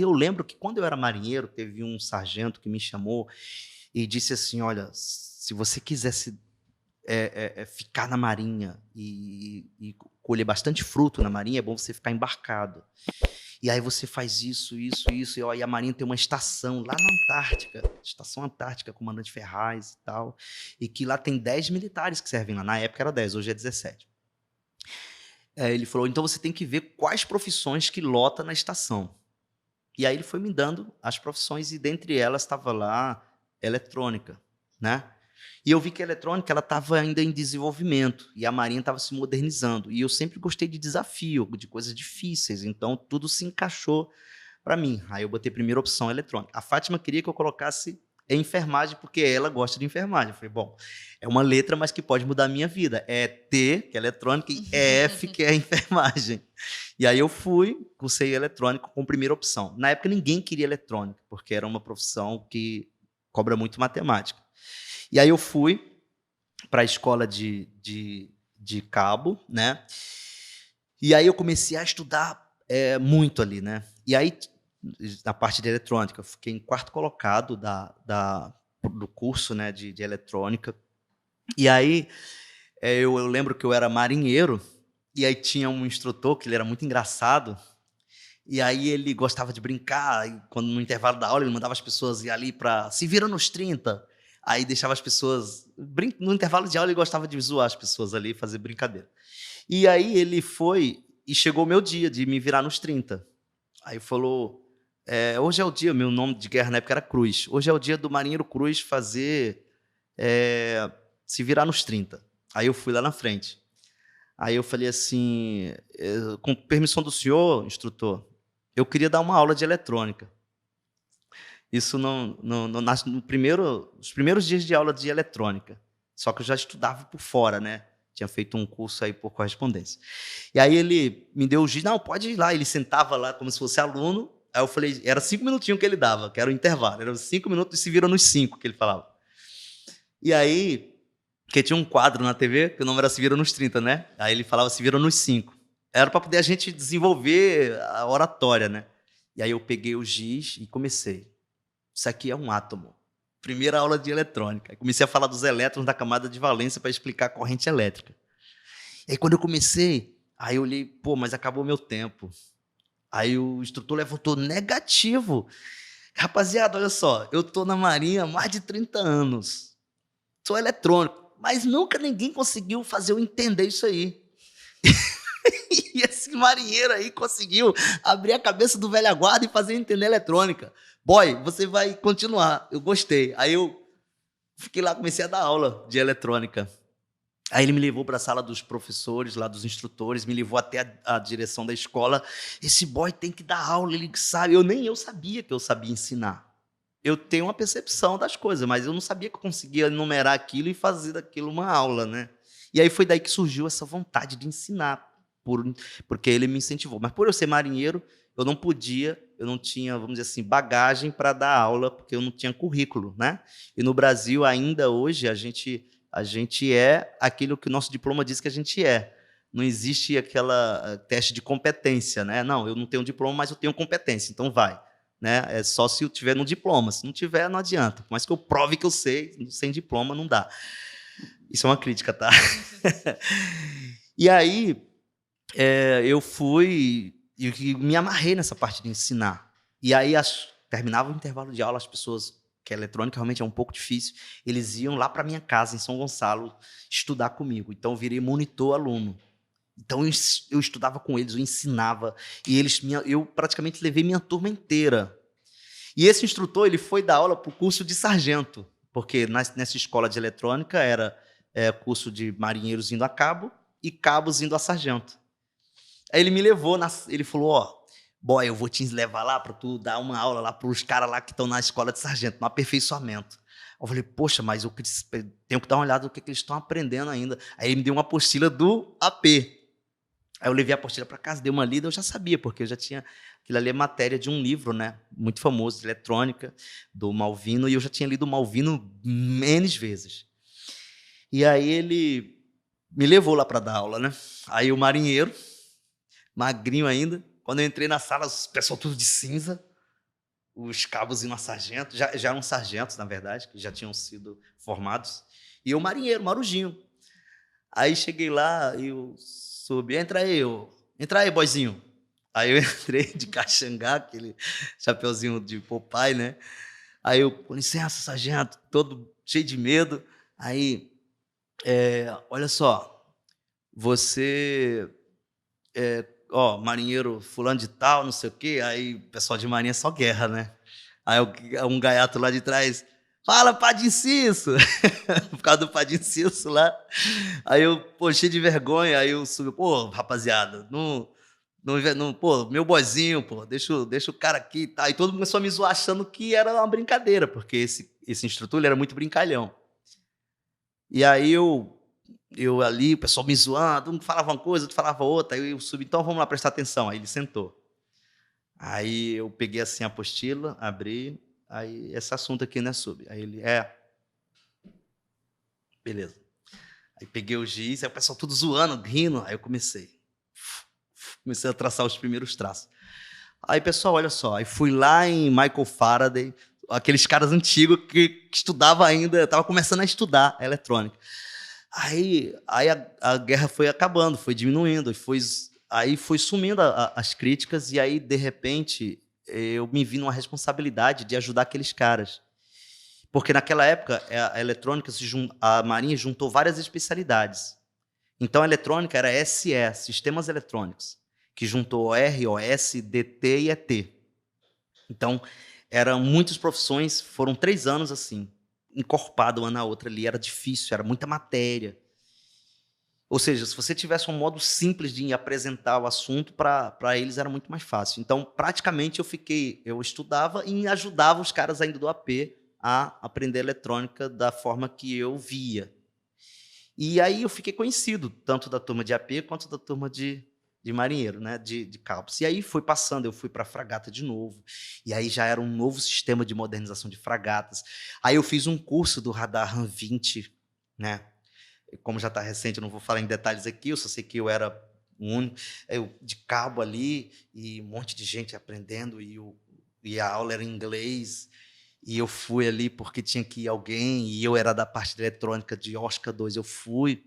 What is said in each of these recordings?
Eu lembro que quando eu era marinheiro, teve um sargento que me chamou e disse assim: "Olha, se você quisesse ficar na marinha e colher bastante fruto na marinha, é bom você ficar embarcado. E aí você faz isso, isso, isso, e ó, e a marinha tem uma estação lá na Antártica, Estação Antártica, Comandante Ferraz e tal, e que lá tem 10 militares que servem lá. Na época era 10, hoje é 17. Ele falou: "Então você tem que ver quais profissões que lota na estação". E aí ele foi me dando as profissões e dentre elas estava lá eletrônica, né. E eu vi que a eletrônica ela estava ainda em desenvolvimento e a marinha estava se modernizando, e eu sempre gostei de desafio, de coisas difíceis, então tudo se encaixou para mim. Aí eu botei primeira opção eletrônica. A Fátima queria que eu colocasse enfermagem, porque ela gosta de enfermagem. Eu falei: "Bom, é uma letra, mas que pode mudar a minha vida. É T, que é eletrônica, e F, que é enfermagem". E aí eu fui, cursei eletrônica com primeira opção. Na época ninguém queria eletrônica, porque era uma profissão que cobra muito matemática. E aí eu fui para a escola de cabo, né, e aí eu comecei a estudar, muito ali, né. E aí, na parte de eletrônica, eu fiquei em quarto colocado do curso, né, de eletrônica. E aí, eu lembro que eu era marinheiro, e aí tinha um instrutor que ele era muito engraçado, e aí ele gostava de brincar, e quando no intervalo da aula ele mandava as pessoas ir ali para "se vira nos 30". Aí deixava as pessoas no intervalo de aula ele gostava de zoar as pessoas ali, fazer brincadeira. E aí ele foi e chegou o meu dia de me virar nos 30. Aí falou: "Hoje é o dia", meu nome de guerra na época era Cruz, "hoje é o dia do marinheiro Cruz fazer, se virar nos 30". Aí eu fui lá na frente. Aí eu falei assim: "Com permissão do senhor, instrutor, eu queria dar uma aula de eletrônica". Isso no primeiro nos primeiros dias de aula de eletrônica, só que eu já estudava por fora, né, tinha feito um curso aí por correspondência. E aí ele me deu o giz: "Não, pode ir lá", ele sentava lá como se fosse aluno, aí eu falei era 5 minutinhos que ele dava, que era o intervalo, eram 5 minutos e se vira nos 5 que ele falava. E aí, porque tinha um quadro na TV que o nome era Se Vira nos 30, né, aí ele falava Se Vira nos 5. Era para poder a gente desenvolver a oratória, né. E aí eu peguei o giz e comecei. Isso aqui é um átomo. Primeira aula de eletrônica. Aí comecei a falar dos elétrons da camada de valência para explicar a corrente elétrica. E aí quando eu comecei, aí eu olhei: "Pô, mas acabou meu tempo". Aí o instrutor levantou: "Negativo. Rapaziada, olha só, eu tô na marinha há mais de 30 anos, sou eletrônico, mas nunca ninguém conseguiu fazer eu entender isso aí". E esse marinheiro aí conseguiu abrir a cabeça do velha guarda e fazer eu entender eletrônica. "Boy, você vai continuar". Eu gostei. Aí eu fiquei lá, comecei a dar aula de eletrônica. Aí ele me levou para a sala dos professores, lá dos instrutores, me levou até a direção da escola. "Esse boy tem que dar aula, ele sabe". Nem eu sabia que eu sabia ensinar. Eu tenho uma percepção das coisas, mas eu não sabia que eu conseguia enumerar aquilo e fazer daquilo uma aula, né. E aí foi daí que surgiu essa vontade de ensinar, por porque ele me incentivou. Mas por eu ser marinheiro, eu não podia, eu não tinha, vamos dizer assim, bagagem para dar aula, porque eu não tinha currículo, né. E no Brasil, ainda hoje, a gente é aquilo que o nosso diploma diz que a gente é. Não existe aquela teste de competência, né. "Não, eu não tenho diploma, mas eu tenho competência, então vai", né. É só se eu tiver no diploma, se não tiver, não adianta. Por mais que eu prove que eu sei, sem diploma não dá. Isso é uma crítica, tá. E aí, eu fui e me amarrei nessa parte de ensinar. E aí terminava o intervalo de aula, as pessoas que a eletrônica realmente é um pouco difícil, eles iam lá para minha casa em São Gonçalo estudar comigo, então eu virei monitor aluno. Então eu estudava com eles, eu ensinava, e eu praticamente levei minha turma inteira. E esse instrutor, ele foi dar aula para o curso de sargento, porque nessa escola de eletrônica era, curso de marinheiros indo a cabo e cabos indo a sargento. Aí ele me levou, ele falou: "Ó, boy, eu vou te levar lá para tu dar uma aula lá para os caras lá que estão na escola de sargento, no aperfeiçoamento". Eu falei: "Poxa, mas tenho que dar uma olhada no que eles estão aprendendo ainda". Aí ele me deu uma apostila do AP. Aí eu levei a apostila para casa, dei uma lida, eu já sabia, porque eu já tinha aquilo ali é matéria de um livro, né, muito famoso de eletrônica, do Malvino, e eu já tinha lido o Malvino N vezes. E aí ele me levou lá para dar aula, né. Aí o marinheiro, magrinho ainda, quando eu entrei na sala, o pessoal tudo de cinza, os cabos iam a sargento, já eram sargentos, na verdade, que já tinham sido formados, e eu marinheiro, marujinho. Aí cheguei lá e eu subi, entra aí, boyzinho. Aí eu entrei de caxangá, aquele chapeuzinho de Popeye, né? Aí eu, com licença, sargento, todo cheio de medo. Aí, olha só, você, ó, marinheiro fulano de tal, não sei o quê. Aí o pessoal de marinha é só guerra, né? Aí um gaiato lá de trás, fala, Padim Cisso! Por causa do Padim Cisso lá. Aí eu, pô, cheio de vergonha, aí eu subi, pô, rapaziada, pô, meu boizinho, pô, deixa o cara aqui e tá. E todo mundo começou a me zoar achando que era uma brincadeira, porque esse instrutor ele era muito brincalhão. E aí eu ali, o pessoal me zoando, um falava uma coisa, outro falava outra, aí eu subi, então vamos lá prestar atenção. Aí ele sentou. Aí eu peguei assim a apostila, abri, aí esse assunto aqui não é sub. Aí ele, beleza. Aí peguei o giz, aí o pessoal tudo zoando, rindo, aí eu comecei a traçar os primeiros traços. Aí, pessoal, olha só, aí fui lá em Michael Faraday, aqueles caras antigos que estudavam ainda, estava começando a estudar eletrônica. Aí a guerra foi acabando, foi diminuindo, aí foi sumindo as críticas, e aí, de repente, eu me vi numa responsabilidade de ajudar aqueles caras. Porque naquela época, a eletrônica, a Marinha juntou várias especialidades. Então, a eletrônica era SE, Sistemas Eletrônicos, que juntou OR, OS, DT e ET. Então, eram muitas profissões, foram 3 anos assim, encorpado uma na outra ali, era difícil, era muita matéria. Ou seja, se você tivesse um modo simples de apresentar o assunto, para eles era muito mais fácil. Então, praticamente, eu estudava e ajudava os caras ainda do AP a aprender eletrônica da forma que eu via. E aí eu fiquei conhecido, tanto da turma de AP quanto da turma de marinheiro, né, de cabos. E aí foi passando, eu fui para a fragata de novo, e aí já era um novo sistema de modernização de fragatas. Aí eu fiz um curso do radar RAM 20, né? Como já está recente, eu não vou falar em detalhes aqui, eu só sei que eu era o único, eu de cabo ali, e um monte de gente aprendendo, e a aula era em inglês. E eu fui ali porque tinha que ir alguém, e eu era da parte de eletrônica de Oscar 2, eu fui.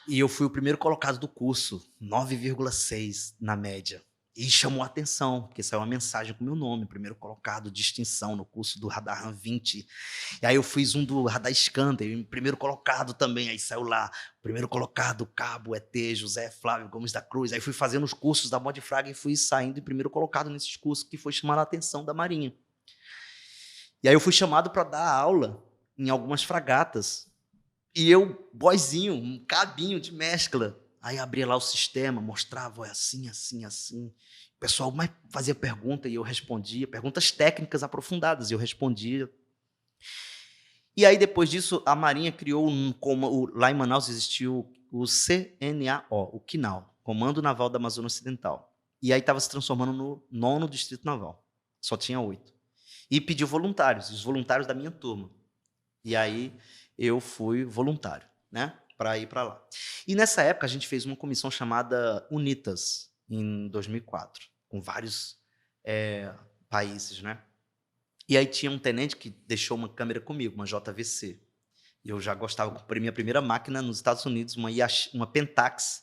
E eu fui o primeiro colocado do curso, 9,6 na média. E chamou a atenção, porque saiu uma mensagem com o meu nome, primeiro colocado, distinção no curso do Radar RAM 20. E aí eu fiz um do Radar Scanner, primeiro colocado também, aí saiu lá, primeiro colocado, Cabo, ET, José Flávio Gomes da Cruz. Aí fui fazendo os cursos da Modfrag e fui saindo em primeiro colocado nesses cursos, que foi chamando a atenção da Marinha. E aí eu fui chamado para dar aula em algumas fragatas. E eu, boizinho, um cabinho de mescla. Aí abria lá o sistema, mostrava, é assim, assim, assim. O pessoal mais fazia pergunta e eu respondia, perguntas técnicas aprofundadas, e eu respondia. E aí, depois disso, a Marinha criou, lá em Manaus existiu o CNAO, o CNAO, Comando Naval da Amazônia Ocidental. E aí estava se transformando no 9º Distrito Naval. Só tinha 8. E pediu voluntários, os voluntários da minha turma. E aí eu fui voluntário, né, para ir para lá. E nessa época a gente fez uma comissão chamada UNITAS, em 2004, com vários países, né? E aí tinha um tenente que deixou uma câmera comigo, uma JVC. E eu já gostava, comprei minha primeira máquina nos Estados Unidos, uma Pentax,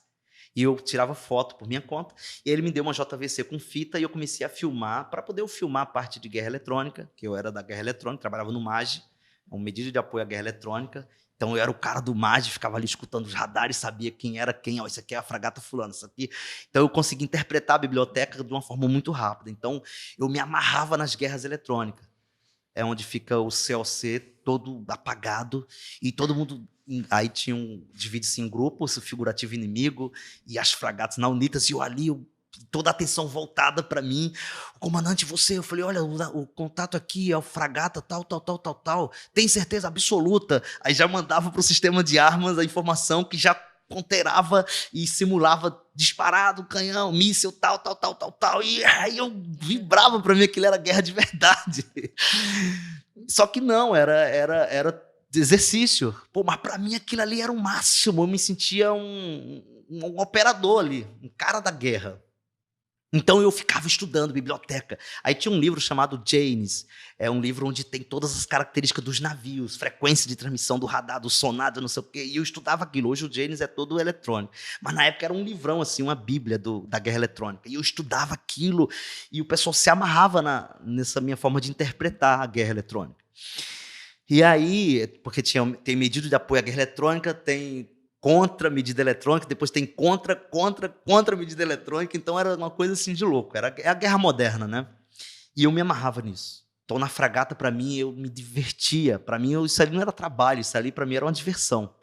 e eu tirava foto por minha conta, e ele me deu uma JVC com fita, e eu comecei a filmar, para poder filmar a parte de guerra eletrônica, que eu era da guerra eletrônica, trabalhava no MAGE, uma medida de apoio à guerra eletrônica. Então eu era o cara do MAGE, ficava ali escutando os radares, sabia quem era quem, ó, isso aqui é a fragata fulana, isso aqui. Então eu consegui interpretar a biblioteca de uma forma muito rápida. Então eu me amarrava nas guerras eletrônicas. É onde fica o COC todo apagado e todo mundo. Aí divide-se em grupos, o figurativo inimigo e as fragatas na UNITAS, e eu ali, toda a atenção voltada para mim. O comandante, você, eu falei, olha, o contato aqui é o fragata tal. Tem certeza absoluta? Aí já mandava para o sistema de armas a informação que já ponderava e simulava disparado, canhão, míssil, tal. E aí eu vibrava para mim que aquilo era guerra de verdade. Só que não, era exercício. Pô, mas para mim aquilo ali era o máximo. Eu me sentia um operador ali, um cara da guerra. Então eu ficava estudando biblioteca. Aí tinha um livro chamado Janes, é um livro onde tem todas as características dos navios, frequência de transmissão do radar, do sonar, do não sei o quê, e eu estudava aquilo. Hoje o Janes é todo eletrônico, mas na época era um livrão, assim, uma bíblia da guerra eletrônica, e eu estudava aquilo, e o pessoal se amarrava nessa minha forma de interpretar a guerra eletrônica. E aí, porque tem medida de apoio à guerra eletrônica, tem contra medida eletrônica, depois tem contra medida eletrônica, então era uma coisa assim de louco, é a guerra moderna, né? E eu me amarrava nisso. Então na fragata, para mim, eu me divertia, para mim isso ali não era trabalho, isso ali para mim era uma diversão,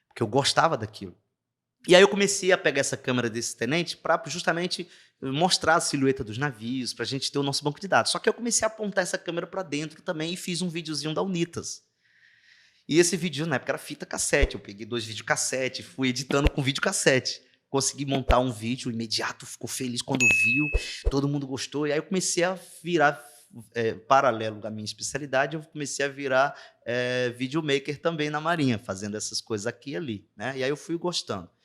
porque eu gostava daquilo. E aí eu comecei a pegar essa câmera desse tenente para justamente mostrar a silhueta dos navios, para a gente ter o nosso banco de dados. Só que eu comecei a apontar essa câmera para dentro também e fiz um videozinho da Unitas. E esse vídeo, na época, era fita cassete. Eu peguei 2 videocassete, fui editando com videocassete. Consegui montar um vídeo, o imediato ficou feliz quando viu, todo mundo gostou. E aí eu comecei a virar, paralelo à minha especialidade, eu comecei a virar videomaker também na Marinha, fazendo essas coisas aqui e ali, né? E aí eu fui gostando.